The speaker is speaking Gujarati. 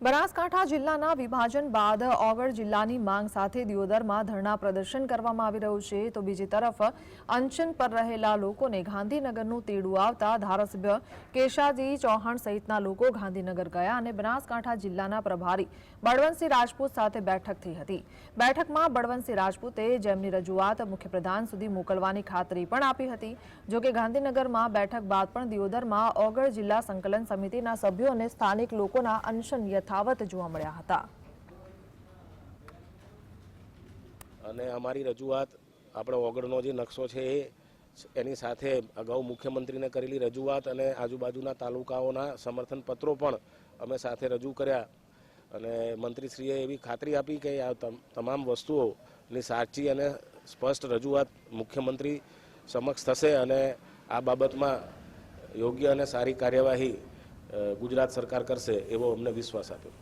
બનાસકાંઠા જિલ્લાના વિભાજન બાદ ઓગળ જિલ્લાની માંગ સાથે દિયોદરમાં ધરણા પ્રદર્શન કરવામાં આવી રહ્યું છે, તો બીજી તરફ અનશન પર રહેલા લોકોને ગાંધીનગરનું તેડું આવતા ધારાસભ્ય કેશાજી ચૌહાણ સહિતના લોકો ગાંધીનગર ગયા અને બનાસકાંઠા જિલ્લાના પ્રભારી બળવંતસિંહ રાજપૂત સાથે બેઠક થઈ હતી। બેઠકમાં બળવંતસિંહ રાજપૂતે જેમની રજૂઆત મુખ્યપ્રધાન સુધી મોકલવાની ખાતરી પણ આપી હતી। જો કે ગાંધીનગરમાં બેઠક બાદ પણ દિયોદરમાં ઓગળ જિલ્લા સંકલન સમિતિના સભ્યો અને સ્થાનિક લોકોના અનશન યથાવત જોવા મળ્યા હતા। અને અમારી રજૂઆત આપણો ઓગળનો જે નકશો છે એની સાથે અગાઉ મુખ્યમંત્રીને કરેલી રજૂઆત અને આજુબાજુના તાલુકાઓના સમર્થન પત્રો પણ અમે સાથે રજૂ કર્યા અને મંત્રીશ્રીએ એવી ખાતરી આપી કે આ તમામ વસ્તુઓની સાચી અને સ્પષ્ટ રજૂઆત મુખ્યમંત્રી સમક્ષ થશે અને આ બાબતમાં યોગ્ય અને સારી કાર્યવાહી ગુજરાત સરકાર કરશે એવો અમને વિશ્વાસ આપ્યો।